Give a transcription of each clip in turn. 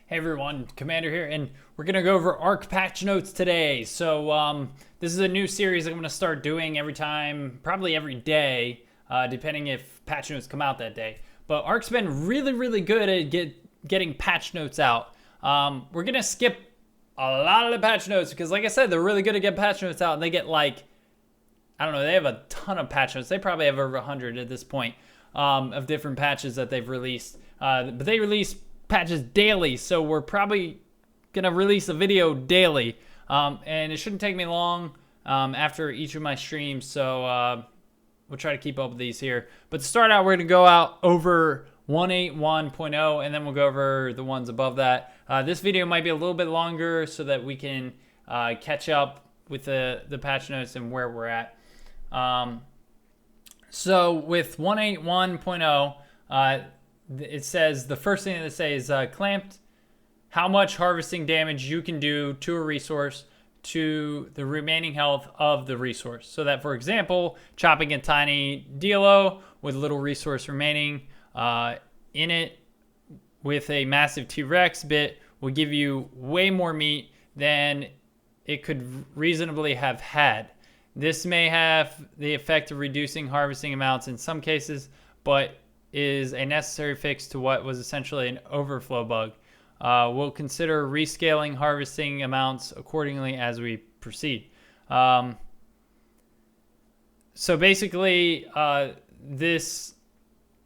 Hey everyone, Commander here, and we're gonna go over ARK patch notes today. So this is a new series I'm gonna start doing every time, probably every day, depending if patch notes come out that day. But ARK's been really good at getting patch notes out. We're gonna skip a lot of the patch notes because, like I said, they're really good at getting patch notes out, and they get like, I don't know, they have a ton of patch notes. They probably have over 100 at this point of different patches that they've released. But they release patches daily, so we're probably gonna release a video daily, and it shouldn't take me long after each of my streams, so we'll try to keep up with these here. But to start out, we're gonna go out over 181.0, and then we'll go over the ones above that. This video might be a little bit longer so that we can catch up with the patch notes and where we're at. So with 181.0, it says, the first thing that it says is clamped, how much harvesting damage you can do to a resource to the remaining health of the resource. So that, for example, chopping a tiny dealo with little resource remaining in it with a massive T-Rex bit will give you way more meat than it could reasonably have had. This may have the effect of reducing harvesting amounts in some cases, but is a necessary fix to what was essentially an overflow bug. We'll consider rescaling harvesting amounts accordingly as we proceed. So basically, this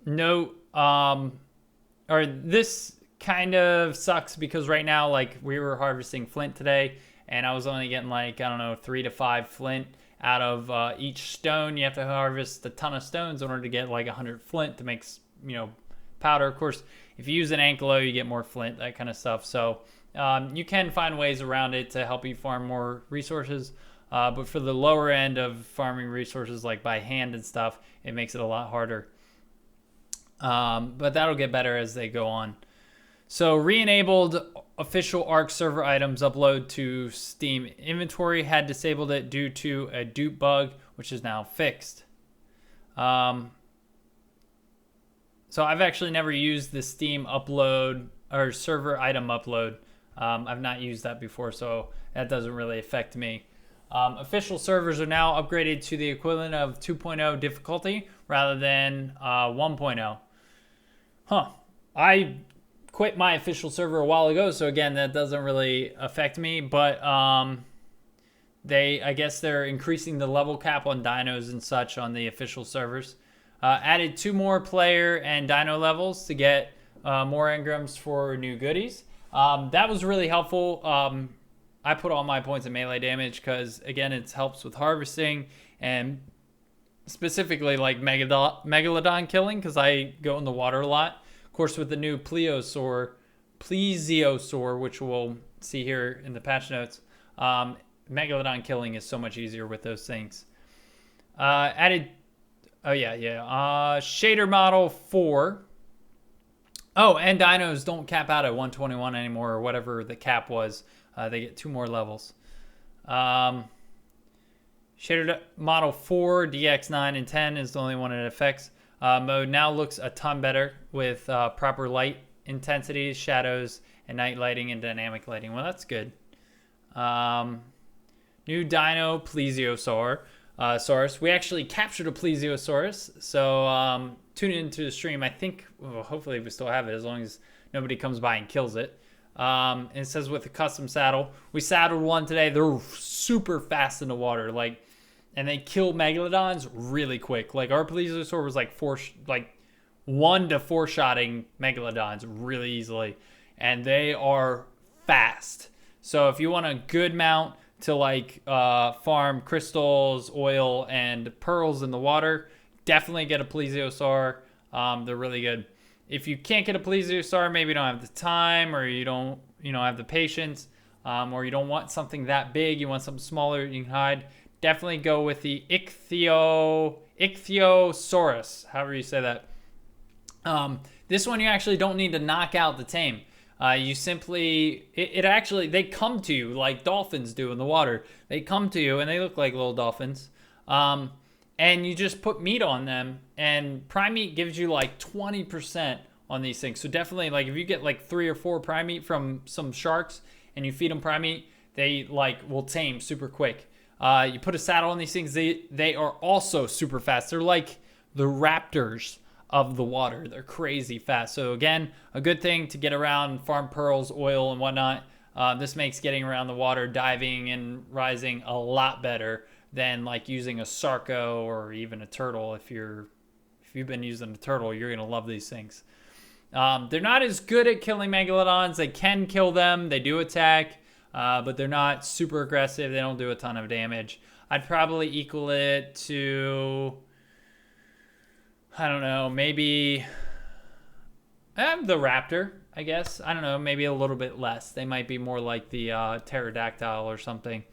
note, or this kind of sucks because right now, like, we were harvesting flint today, and I was only getting like, I don't know, 3 to 5 flint out of each stone. You have to harvest a ton of stones in order to get like 100 flint to make, powder. Of course, if you use an ankylo, you get more flint, that kind of stuff. So you can find ways around it to help you farm more resources. But for the lower end of farming resources, like by hand and stuff, it makes it a lot harder. But that'll get better as they go on. So re-enabled official ARK server items upload to Steam inventory. Had disabled it due to a dupe bug, which is now fixed. So I've actually never used the Steam upload or server item upload. I've not used that before, so that doesn't really affect me. Official servers are now upgraded to the equivalent of 2.0 difficulty rather than 1.0. I quit my official server a while ago, so again, that doesn't really affect me, but I guess they're increasing the level cap on dinos and such on the official servers. Added 2 more player and dino levels to get more engrams for new goodies. That was really helpful. I put all my points in melee damage because, again, it helps with harvesting and specifically like megalodon killing because I go in the water a lot. Of course, with the new plesiosaur, which we'll see here in the patch notes, megalodon killing is so much easier with those things. Added, shader model 4. Oh, and dinos don't cap out at 121 anymore, or whatever the cap was. They get 2 more levels. Shader model 4, DX9 and 10 is the only one it affects. Mode now looks a ton better with proper light intensities, shadows, and night lighting and dynamic lighting. Well, that's good. New dino plesiosaur. We actually captured a plesiosaurus, so tune into the stream. I think, well, hopefully we still have it as long as nobody comes by and kills it. And it says with a custom saddle. We saddled one today. They're super fast in the water, and they kill megalodons really quick. Like, our plesiosaur was like 1 to 4 shotting megalodons really easily, and they are fast. So if you want a good mount to farm crystals, oil, and pearls in the water, definitely get a plesiosaur. They're really good. If you can't get a plesiosaur, maybe you don't have the time, or you don't have the patience, or you don't want something that big, you want something smaller you can hide, definitely go with the Ichthyosaurus, however you say that. This one you actually don't need to knock out the tame. You simply, they come to you like dolphins do in the water. They come to you and they look like little dolphins. And you just put meat on them, and prime meat gives you like 20% on these things. So definitely, like, if you get like 3 or 4 prime meat from some sharks and you feed them prime meat, they like will tame super quick. You put a saddle on these things, they are also super fast. They're like the raptors of the water. They're crazy fast. So again, a good thing to get around, farm pearls, oil, and whatnot. This makes getting around the water, diving and rising a lot better than like using a sarco or even a turtle. If you've been using a turtle, you're gonna love these things. They're not as good at killing megalodons. They can kill them. They do attack, but they're not super aggressive. They don't do a ton of damage. I'd probably equal it to, I don't know, maybe the raptor, I guess. I don't know, maybe a little bit less. They might be more like the pterodactyl or something.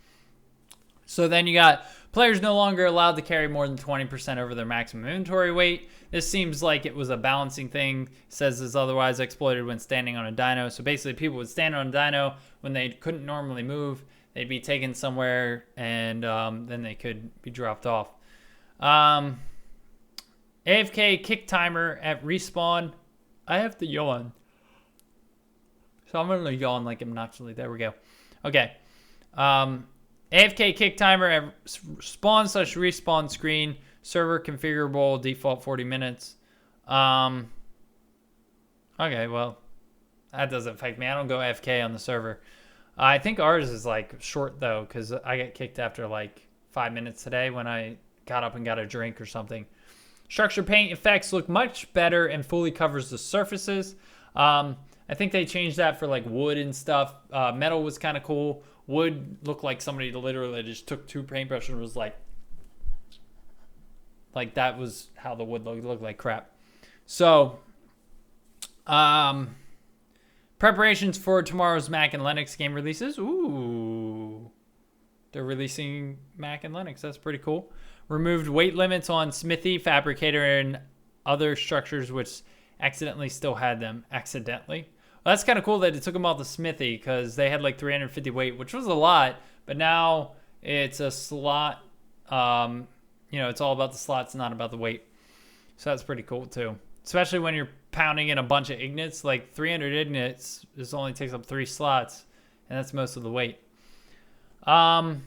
So then you got players no longer allowed to carry more than 20% over their maximum inventory weight. This seems like it was a balancing thing. It says is otherwise exploited when standing on a dino. So basically people would stand on a dino when they couldn't normally move. They'd be taken somewhere and then they could be dropped off. AFK kick timer at respawn. I have to yawn. So I'm going to yawn like obnoxiously. There we go. Okay. AFK kick timer at spawn/respawn screen. Server configurable, default 40 minutes. Okay, well, that doesn't affect me. I don't go AFK on the server. I think ours is like short though, because I got kicked after like 5 minutes today when I got up and got a drink or something. Structure paint effects look much better and fully covers the surfaces. I think they changed that for like wood and stuff. Metal was kind of cool. Wood looked like somebody literally just took 2 paintbrushes and was like that was how the wood looked like crap. So, preparations for tomorrow's Mac and Linux game releases. Ooh, they're releasing Mac and Linux. That's pretty cool. Removed weight limits on smithy, fabricator, and other structures which accidentally still had them. Accidentally. Well, that's kind of cool that it took them off the smithy because they had like 350 weight, which was a lot. But now it's a slot. It's all about the slots, not about the weight. So that's pretty cool too. Especially when you're pounding in a bunch of ignits. Like 300 ignits, this only takes up 3 slots. And that's most of the weight. Obelisk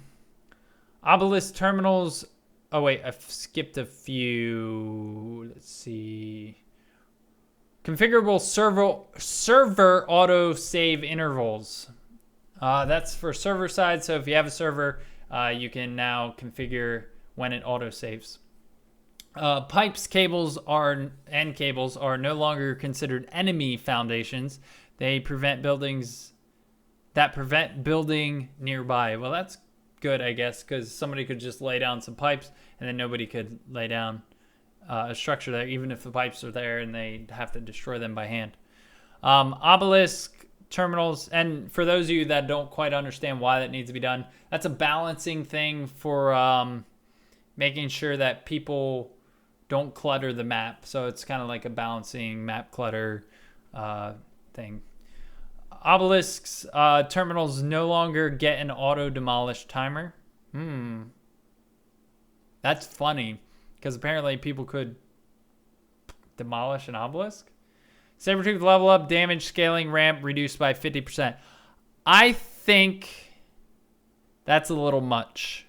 terminals. Oh, wait. I've skipped a few. Let's see. Configurable server auto save intervals. That's for server side. So if you have a server, you can now configure when it auto saves. Pipes, cables are no longer considered enemy foundations. They prevent building nearby. Well, that's good, I guess, because somebody could just lay down some pipes and then nobody could lay down a structure there, even if the pipes are there and they have to destroy them by hand. Obelisk terminals, and for those of you that don't quite understand why that needs to be done, that's a balancing thing for making sure that people don't clutter the map. So it's kind of like a balancing map clutter thing. Obelisks terminals no longer get an auto demolish timer. That's funny because apparently people could demolish an obelisk. Sabertooth level up, damage scaling ramp reduced by 50%. I think that's a little much.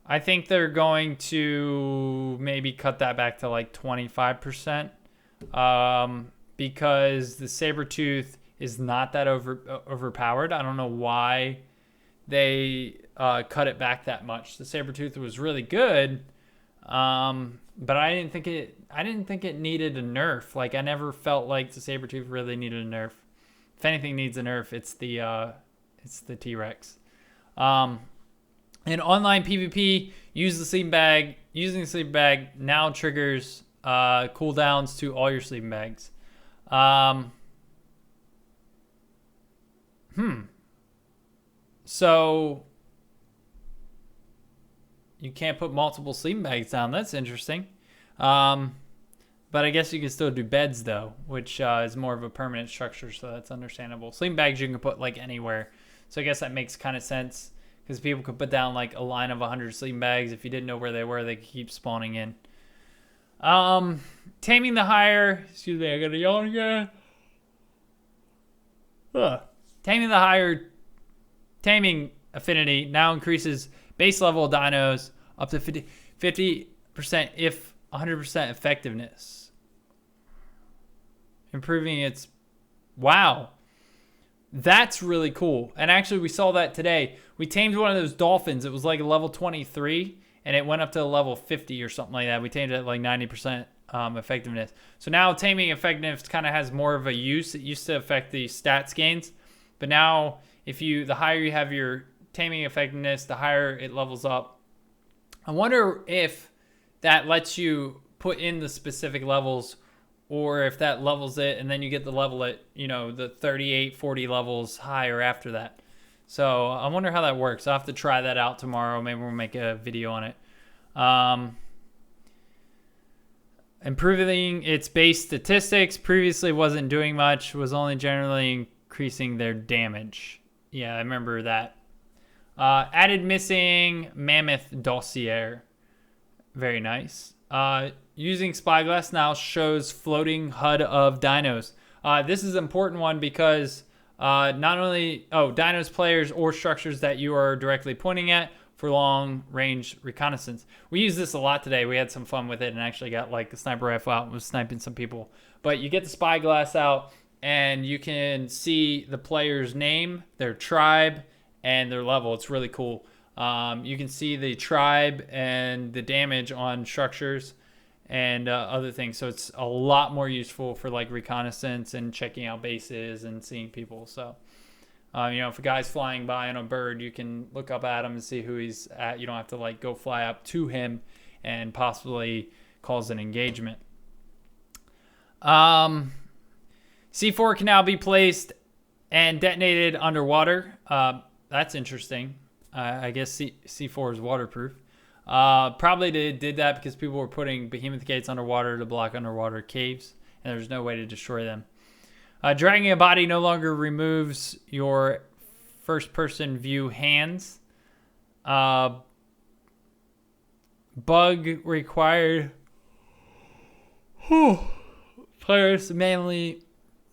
I think they're going to maybe cut that back to like 25%, because the Sabertooth is not that overpowered. I don't know why they cut it back that much. The Sabertooth was really good, but I didn't think it needed a nerf. Like, I never felt like the Sabertooth really needed a nerf. If anything needs a nerf, it's the T-Rex. In online PvP, using the sleeping bag now triggers cooldowns to all your sleeping bags. So you can't put multiple sleeping bags down. That's interesting. But I guess you can still do beds though, which is more of a permanent structure, so that's understandable. Sleeping bags you can put like anywhere. So I guess that makes kind of sense because people could put down like a line of 100 sleeping bags. If you didn't know where they were, they could keep spawning in. taming the higher, excuse me, I gotta yawn again. Taming the higher taming affinity now increases base level dinos up to 50% if 100% effectiveness. Improving its, wow. That's really cool. And actually we saw that today. We tamed one of those dolphins. It was like a level 23 and it went up to a level 50 or something like that. We tamed it at like 90% effectiveness. So now taming effectiveness kind of has more of a use. It used to affect the stats gains, but now the higher you have your taming effectiveness, the higher it levels up. I wonder if that lets you put in the specific levels, or if that levels it and then you get the level at, the 38, 40 levels higher after that. So I wonder how that works. I'll have to try that out tomorrow. Maybe we'll make a video on it. Improving its base statistics. Previously wasn't doing much, was only generally increasing their damage. Yeah, I remember that. Added missing mammoth dossier. Very nice. Using spyglass now shows floating HUD of dinos. This is an important one because not only dinos, players, or structures that you are directly pointing at for long range reconnaissance. We used this a lot today. We had some fun with it and actually got like a sniper rifle out and was sniping some people. But you get the spyglass out and you can see the player's name, their tribe, and their level. It's really cool. You can see the tribe and the damage on structures and other things. So it's a lot more useful for like reconnaissance and checking out bases and seeing people. So, if a guy's flying by on a bird, you can look up at him and see who he's at. You don't have to like go fly up to him and possibly cause an engagement. C4 can now be placed and detonated underwater. That's interesting. I guess C4 is waterproof. Probably they did that because people were putting behemoth gates underwater to block underwater caves, and there's no way to destroy them. Dragging a body no longer removes your first-person view hands. Bug required. Players mainly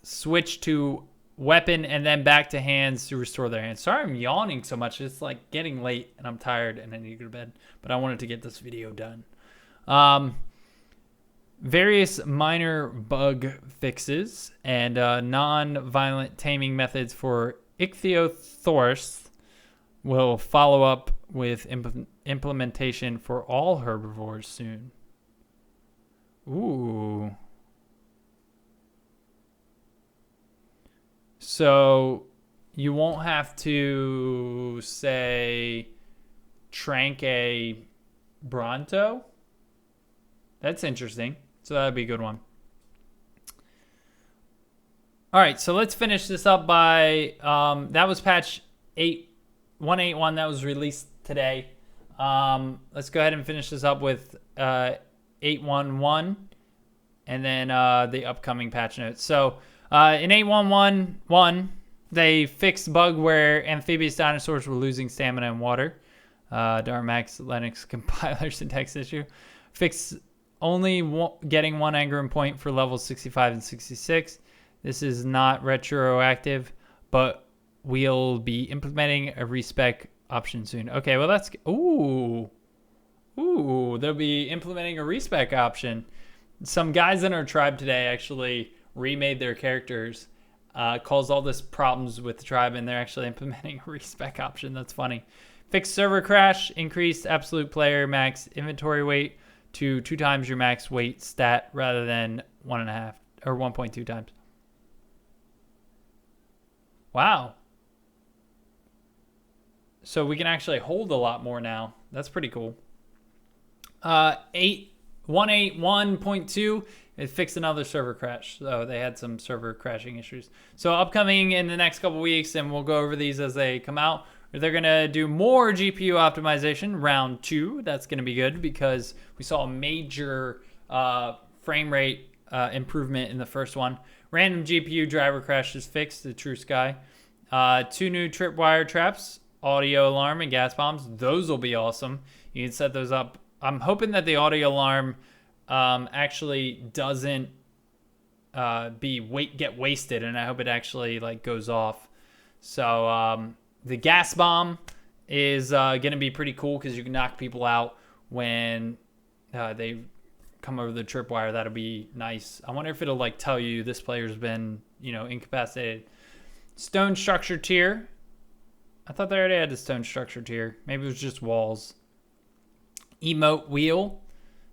switch to weapon and then back to hands to restore their hands. Sorry I'm yawning so much. It's like getting late and I'm tired and I need to go to bed. But I wanted to get this video done. Various minor bug fixes and non-violent taming methods for Ichthyosaurus will follow up with implementation for all herbivores soon. Ooh. So you won't have to, say, trank a Bronto. That's interesting. So that'd be a good one. All right, so let's finish this up by, that was patch 181 that was released today. Let's go ahead and finish this up with 811 and then the upcoming patch notes. So in 811, they fixed bug where amphibious dinosaurs were losing stamina and water. Darmax Linux compiler syntax issue. Fix only getting one engram point for levels 65 and 66. This is not retroactive, but we'll be implementing a respec option soon. Okay, well that's, ooh, they'll be implementing a respec option. Some guys in our tribe today actually remade their characters, caused all this problems with the tribe, and they're actually implementing a respec option. That's funny. Fixed server crash, increased absolute player max inventory weight to 2 times your max weight stat rather than 1.5 or 1.2 times. Wow. So we can actually hold a lot more now. That's pretty cool. 181.2, it fixed another server crash. So they had some server crashing issues. So upcoming in the next couple weeks, and we'll go over these as they come out. They're going to do more GPU optimization, round 2. That's going to be good because we saw a major frame rate improvement in the first one. Random GPU driver crashes fixed, the True Sky. 2 new tripwire traps, audio alarm, and gas bombs. Those will be awesome. You can set those up. I'm hoping that the audio alarm actually doesn't get wasted, and I hope it actually like goes off. So the gas bomb is gonna be pretty cool because you can knock people out when they come over the tripwire. That'll be nice. I wonder if it'll like tell you this player's been, you know, incapacitated. Stone structure tier. I thought they already had the stone structure tier. Maybe it was just walls. Emote wheel.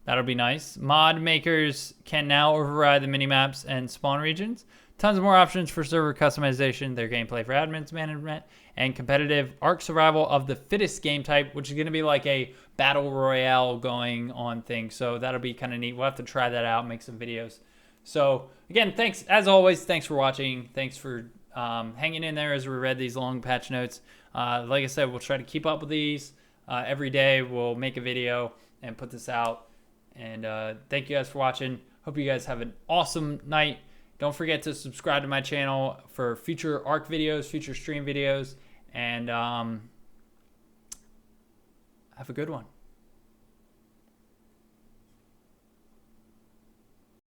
That'll be nice. Mod makers can now override the minimaps and spawn regions. Tons of more options for server customization, their gameplay for admins management, and competitive ARK survival of the fittest game type, which is going to be like a battle royale going on thing. So that'll be kind of neat. We'll have to try that out, make some videos. So again, thanks as always. Thanks for watching. Thanks for hanging in there as we read these long patch notes. Like I said, we'll try to keep up with these every day. We'll make a video and put this out. And thank you guys for watching. Hope you guys have an awesome night. Don't forget to subscribe to my channel for future ARK videos, future stream videos, and have a good one.